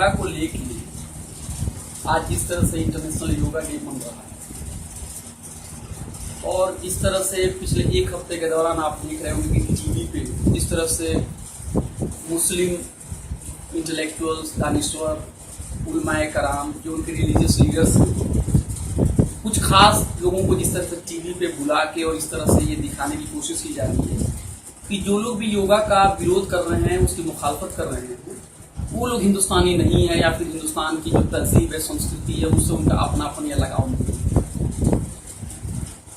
योगा को लेके आज जिस तरह से इंटरनेशनल योगा डे मन रहा है और इस तरह से पिछले एक हफ्ते के दौरान आप देख रहे होंगे कि टीवी पे जिस तरह से मुस्लिम इंटेलेक्चुअल्स, दानिश्वर, उलमाए कराम, जो उनके रिलीजियस लीडर्स कुछ खास लोगों को जिस तरह से टीवी पे बुला के और इस तरह से ये दिखाने की कोशिश की जा रही है कि जो लोग भी योगा का विरोध कर रहे हैं, उसकी मुखालफत कर रहे हैं, वो लोग हिंदुस्तानी नहीं है या फिर हिंदुस्तान की जो तहजीब है, संस्कृति है, उससे उनका अपनापन या लगाव नहीं।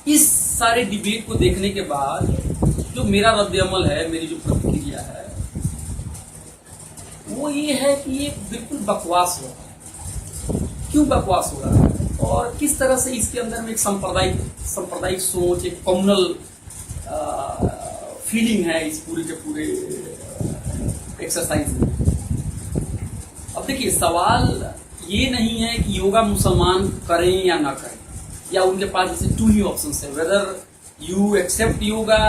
इस सारे डिबेट को देखने के बाद जो मेरा रद्द-ए-अमल है, मेरी जो प्रतिक्रिया है वो ये है कि ये बिल्कुल बकवास हो रहा है। क्यों बकवास हो रहा है और किस तरह से इसके अंदर में एक सांप्रदायिक सोच, एक कम्युनल फीलिंग है इस पूरे के पूरे एक्सरसाइज में। अब देखिए, सवाल ये नहीं है कि योगा मुसलमान करें या ना करें, या उनके पास जैसे टू ही ऑप्शंस है, whether you accept yoga,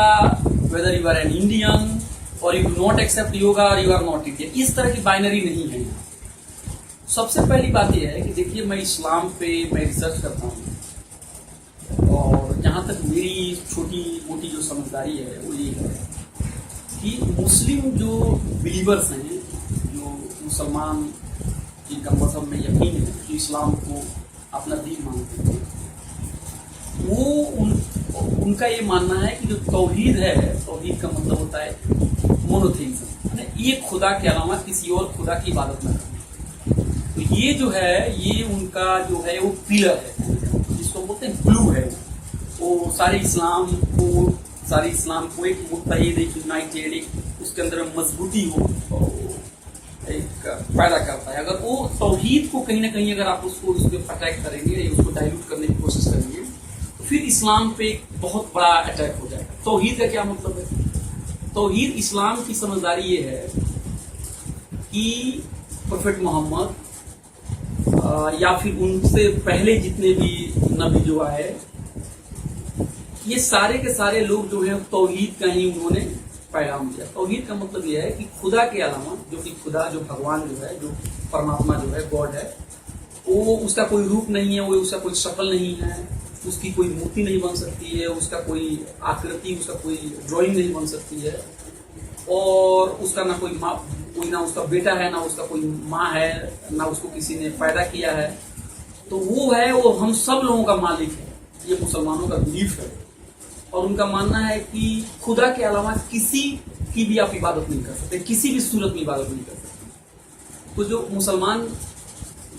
whether you are an Indian, और you do not accept yoga और यू आर नॉट इंडियन। इस तरह की बाइनरी नहीं है। सबसे पहली बात यह है कि देखिए, मैं इस्लाम पे मैं रिसर्च करता हूँ और जहाँ तक मेरी छोटी मोटी जो समझदारी है वो ये है कि मुस्लिम जो बिलीवर्स हैं, जो मुसलमान जिनका मजहब में यकीन है, जो इस्लाम को अपना दीन मानते हैं, वो उनका ये मानना है कि जो तौहीद है, तौहीद का मतलब होता है मोनोथेइज्म, यानी एक खुदा के अलावा किसी और खुदा की इबादत न करना। तो ये जो है, ये उनका जो है वो पिलर है, जिसको बोलते हैं ग्लू है। वो सारे इस्लाम को एक मुत्तहिद, एक यूनाइटेड, एक उसके अंदर मजबूती हो एक पैदा करता है। अगर वो तौहीद को कहीं ना कहीं अगर आप उसको अटैक करेंगे या उसको डाइल्यूट करने की कोशिश करेंगे तो फिर इस्लाम पे एक बहुत बड़ा अटैक हो जाएगा। तौहीद का क्या मतलब है? तौहीद, इस्लाम की समझदारी ये है कि प्रोफेट मोहम्मद या फिर उनसे पहले जितने भी नबी जो आए, ये सारे के सारे लोग जो है तौहीद का ही उन्होंने पैगाम दिया। तौहीद का मतलब यह है कि खुदा के अलावा, जो कि खुदा, जो भगवान जो है, जो परमात्मा जो है, गॉड है, वो उसका कोई रूप नहीं है, वो उसका कोई शक्ल नहीं है, उसकी कोई मूर्ति नहीं बन सकती है, उसका कोई आकृति, उसका कोई ड्राइंग नहीं बन सकती है, और उसका ना कोई माँ, कोई ना उसका बेटा है, ना उसका कोई माँ है, ना उसको किसी ने पैदा किया है। तो वो है, वो हम सब लोगों का मालिक है। ये मुसलमानों का बिलीफ है और उनका मानना है कि खुदा के अलावा किसी की भी आप इबादत नहीं कर सकते, किसी भी सूरत में इबादत नहीं कर सकते। तो जो मुसलमान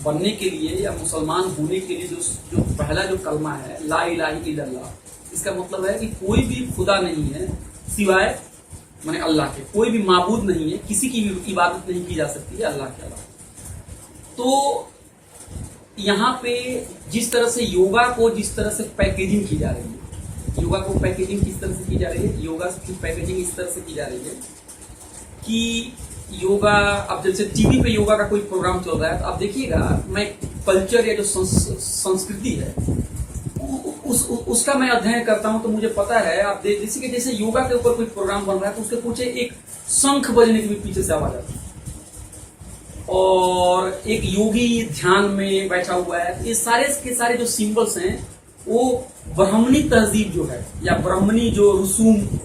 बनने के लिए या मुसलमान होने के लिए जो पहला जो कलमा है, ला इलाहा इल्लल्लाह, इसका मतलब है कि कोई भी खुदा नहीं है सिवाय माने अल्लाह के, कोई भी माबूद नहीं है, किसी की भी इबादत नहीं की जा सकती है अल्लाह के अलावा। तो यहाँ पे जिस तरह से योगा को जिस तरह से पैकेजिंग की जा रही है, योगा को पैकेजिंग किस तरह से की जा रही है? योगा की पैकेजिंग इस तरह से की जा रही है कि योगा, अब जैसे टीवी पे योगा का कोई प्रोग्राम चल रहा है तो आप देखिएगा, मैं कल्चर या जो संस्कृति है उसका मैं अध्ययन करता हूं तो मुझे पता है, आप जैसे योगा के ऊपर कोई प्रोग्राम बन रहा है तो उसके पीछे एक शंख बजने की भी पीछे से आवाज आती है और एक योगी ध्यान में बैठा हुआ है। ये सारे के सारे जो सिंबल्स हैं वो ब्राह्मणी तहजीब जो है या ब्राह्मणी जो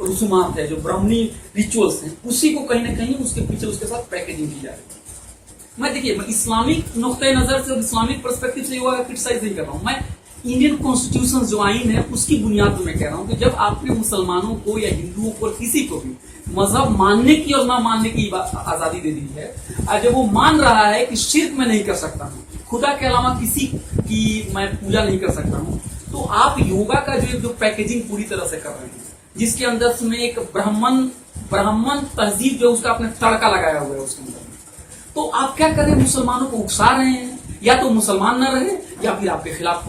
रसूमात है, जो ब्राह्मणी रिचुअल्स हैं, उसी को कहीं ना कहीं उसके पीछे उसके साथ पैकेजिंग की जा रही है। मैं इस्लामिक नुक्ते नजर से और इस्लामिक पर्सपेक्टिव से योगा का क्रिटिसाइज नहीं कर रहा हूं। मैं इंडियन कॉन्स्टिट्यूशन जो आइन है उसकी बुनियाद पर मैं कह रहा हूं कि जब आपने मुसलमानों को या हिंदुओं को, किसी को भी मजहब मानने की और ना मानने की आजादी दे दी है, और जब वो मान रहा है कि शिर्क मैं नहीं कर सकता हूँ, खुदा के अलावा किसी की मैं पूजा नहीं कर सकता हूँ, तो आप योगा का जो पैकेजिंग पूरी तरह से कर रहे हैं, जिसके अंदर में एक ब्राह्मण तहजीब जो उसका आपने तड़का लगाया हुआ है उसके अंदर, तो आप क्या कर रहे हैं? मुसलमानों को उकसा रहे हैं, या तो मुसलमान न रहे या फिर आपके खिलाफ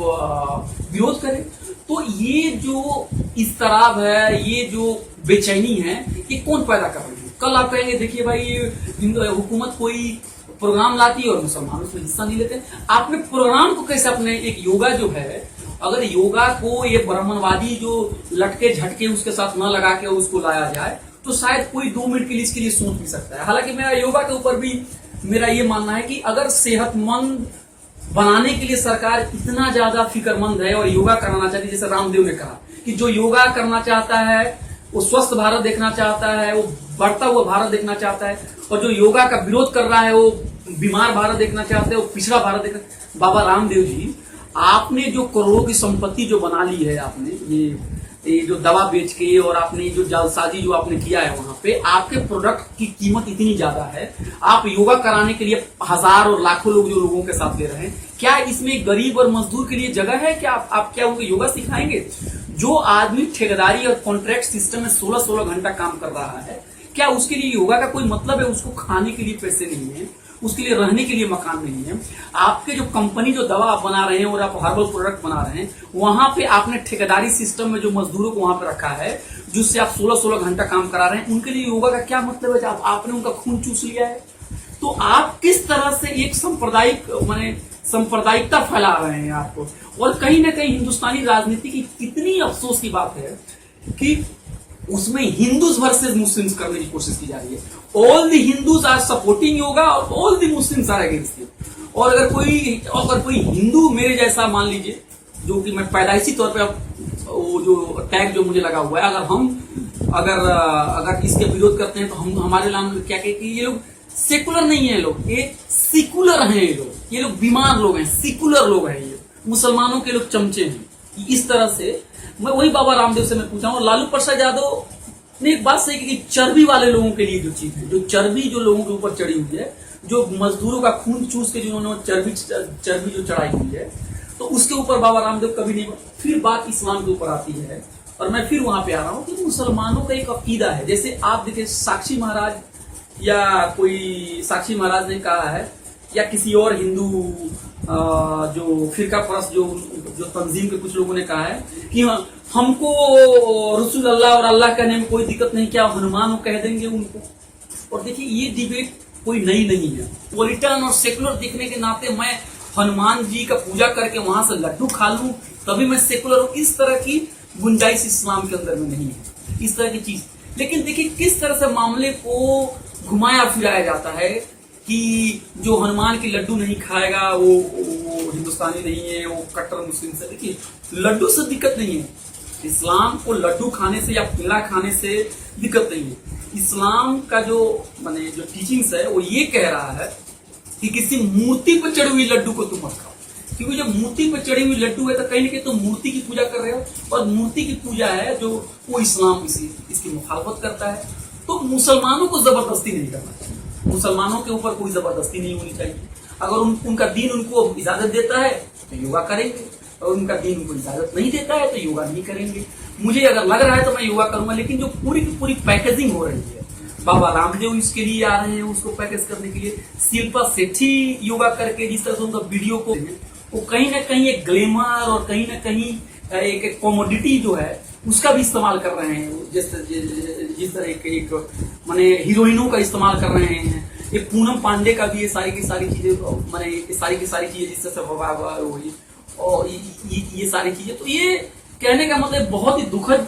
विरोध करें। तो ये जो इस्तराब है, ये जो बेचैनी है, ये कौन पैदा कर रही है? कल आप कहेंगे देखिए भाई हुकूमत कोई प्रोग्राम लाती है और मुसलमान उसमें हिस्सा नहीं लेते। आपने प्रोग्राम को कैसे, अपने एक योगा जो है, अगर योगा को ये ब्राह्मणवादी जो लटके झटके उसके साथ न लगा के उसको लाया जाए तो शायद कोई 2 मिनट के लिए इसके लिए सोच भी सकता है। हालांकि मैं योगा के ऊपर भी मेरा ये मानना है कि अगर सेहतमंद बनाने के लिए सरकार इतना ज्यादा फिक्रमंद है और योगा कराना चाहती है, जैसे रामदेव ने कहा कि जो योगा करना चाहता है वो स्वस्थ भारत देखना चाहता है, वो बढ़ता हुआ भारत देखना चाहता है, और जो योगा का विरोध कर रहा है वो बीमार भारत देखना चाहता है, वो पिछड़ा भारत देखना। बाबा रामदेव जी, आपने जो करोड़ों की संपत्ति जो बना ली है, आपने ये जो दवा बेच के, और आपने जो जालसाजी जो आपने किया है, वहां पे आपके प्रोडक्ट की कीमत इतनी ज्यादा है, आप योगा कराने के लिए हजार और लाखों लोग जो लोगों के साथ ले रहे हैं, क्या इसमें गरीब और मजदूर के लिए जगह है? क्या आप क्या उनको योगा सिखाएंगे? जो आदमी ठेकेदारी और कॉन्ट्रैक्ट सिस्टम में 16-16 घंटा काम कर रहा है, क्या उसके लिए योगा का कोई मतलब है? उसको खाने के लिए पैसे नहीं है, उसके लिए रहने के लिए मकान नहीं है। आपके जो कंपनी जो दवा आप बना रहे हैं और आप हर्बल प्रोडक्ट बना रहे हैं, वहां पे आपने ठेकेदारी सिस्टम में जो मजदूरों को वहां पे रखा है, जिससे आप 16-16 घंटा काम करा रहे हैं, उनके लिए योगा का क्या मतलब है जब आपने उनका खून चूस लिया है? तो आप किस तरह से एक सांप्रदायिकता फैला रहे हैं आपको। और कहीं ना कहीं हिंदुस्तानी राजनीति की कितनी अफसोस की बात है कि उसमें हिंदूज वर्सेस मुस्लिम्स करने की कोशिश की जा रही है। All the Hindus are supporting yoga और all the Muslims are against it. और अगर कोई हिंदू मेरे जैसा मान लीजिए, जो कि मैं पैदाइशी तौर पे वो जो टैग जो मुझे लगा हुआ है, अगर इसके विरोध करते हैं तो हम हमारे नाम क्या कहते हैं, ये लोग सेकुलर नहीं है, लोग ये सिकुलर हैं, ये लोग बीमार लोग हैं, सिकुलर लोग हैं, ये मुसलमानों के लोग चमचे हैं। इस तरह से मैं वही बाबा रामदेव से मैं पूछा हूं। लालू प्रसाद यादव ने एक बात सही की, चर्बी वाले लोगों के लिए जो चीज है, जो चर्बी जो लोगों के ऊपर चढ़ी हुई है, जो मजदूरों का खून चूस के जिन्होंने चर्बी जो चढ़ाई हुई है, तो उसके ऊपर बाबा रामदेव कभी नहीं। फिर बात इस्लाम के ऊपर आती है, और मैं फिर वहां पे आ रहा हूं कि मुसलमानों का एक अकीदा है। जैसे आप देखिए, साक्षी महाराज ने कहा है, या किसी और हिंदू जो फिरका परस्त जो तंजीम के कुछ लोगों ने कहा है कि हमको रसूल अल्लाह और अल्लाह कहने में कोई दिक्कत नहीं, क्या हनुमान कह देंगे उनको। और देखिए, ये डिबेट कोई नई नहीं है। पॉलिटन और सेकुलर दिखने के नाते मैं हनुमान जी का पूजा करके वहां से लड्डू खा लूं तभी मैं सेकुलर हूं, इस तरह की गुंजाइश इस्लाम के अंदर में नहीं है, इस तरह की चीज। लेकिन देखिए किस तरह से मामले को घुमाया फिराया जाता है कि जो हनुमान की लड्डू नहीं खाएगा वो हिंदुस्तानी नहीं है, वो कट्टर मुस्लिम से। देखिए, लड्डू से दिक्कत नहीं है, इस्लाम को लड्डू खाने से या पेड़ा खाने से दिक्कत नहीं है। इस्लाम का जो टीचिंग्स है वो ये कह रहा है कि किसी मूर्ति पर चढ़ी हुई लड्डू को तुम मत खाओ, क्योंकि जब मूर्ति पर चढ़ी हुई लड्डू है तो कहीं ना कहीं तुम मूर्ति की पूजा कर रहे हो, और मूर्ति की पूजा है जो वो इस्लाम इसकी मुखालफत करता है। तो मुसलमानों को जबरदस्ती नहीं करना चाहिए, मुसलमानों के ऊपर कोई जबरदस्ती नहीं होनी चाहिए। अगर उनका दीन उनको इजाजत देता है तो योगा करेंगे, और उनका दीन उनको इजाजत नहीं देता है तो योगा नहीं करेंगे। मुझे अगर लग रहा है तो मैं योगा करूंगा, लेकिन जो पूरी की पूरी पैकेजिंग हो रही है, बाबा रामदेव इसके लिए आ रहे हैं उसको पैकेज करने के लिए, शिल्पा शेट्टी योगा करके जिस तरह से उनका वीडियो को, वो कहीं ना कहीं एक ग्लैमर और कहीं ना कहीं एक कॉमोडिटी जो है उसका भी इस्तेमाल कर रहे हैं, जिस तरह एक माने हीरोइनों का इस्तेमाल कर रहे हैं। ये पूनम पांडे का भी ये सारी की सारी चीजें, माने सारी की सारी चीजें जिस तरह से हुई और ये सारी चीजें, तो ये कहने का मतलब बहुत ही दुखद।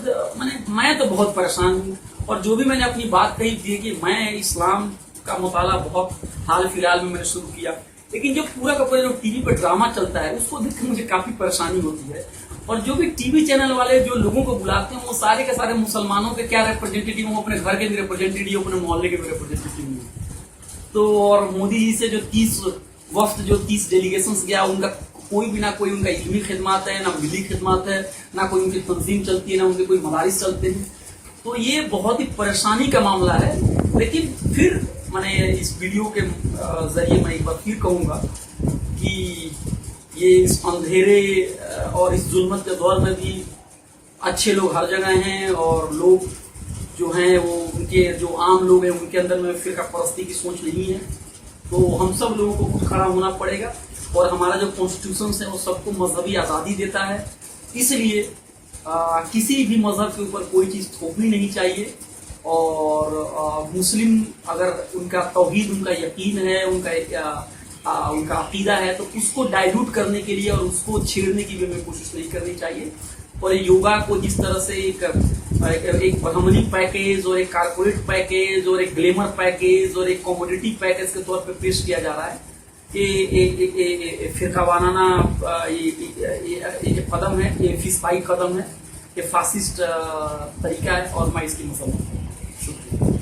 मैं तो बहुत परेशान हूँ, और जो भी मैंने अपनी बात कही थी कि मैं इस्लाम का मुताला बहुत हाल फिलहाल में मैंने शुरू किया, लेकिन जो पूरा का पूरा जो टीवी पर ड्रामा चलता है उसको देख के मुझे काफी परेशानी होती है। और जो भी टीवी चैनल वाले जो लोगों को बुलाते हैं वो सारे के सारे मुसलमानों के क्या रिप्रेजेंटेटिव, वो अपने घर के भी रिप्रेजेंटेटिव, अपने मोहल्ले के भी रिप्रेजेंटेटिव हैं। तो और मोदी जी से जो 30 डेलीगेशन गया, उनका कोई भी ना कोई उनका इल्मी खिदमत है, ना मिली खिदमत है, ना कोई उनकी तंजीम चलती है, ना उनके कोई मदारिस चलते हैं। तो ये बहुत ही परेशानी का मामला है। लेकिन फिर मैंने इस वीडियो के जरिए मैं एक बार फिर कहूंगा कि ये इस अंधेरे और इस जुल्मत के दौर में भी अच्छे लोग हर जगह हैं, और लोग जो हैं वो उनके जो आम लोग हैं उनके अंदर में फिरका परस्ती की सोच नहीं है। तो हम सब लोगों को खुद खड़ा होना पड़ेगा, और हमारा जो कॉन्स्टिट्यूशन है वो सबको मजहबी आज़ादी देता है, इसलिए किसी भी मजहब के ऊपर कोई चीज़ थोपनी नहीं चाहिए। और मुस्लिम अगर उनका तौहीद, उनका यकीन है, उनका अकीदा है, तो उसको डाइल्यूट करने के लिए और उसको छेड़ने की भी हमें कोशिश नहीं करनी चाहिए। और ये योगा को जिस तरह से एक ब्राह्मणी पैकेज और एक कारपोरेट पैकेज और एक ग्लैमर पैकेज और एक कॉमोडिटी पैकेज के तौर पे पेश किया जा रहा है, ये फिरकावाना ये कदम है, ये फिस्पाई कदम है, ये फासिस्ट तरीका है और मैं इसकी मसला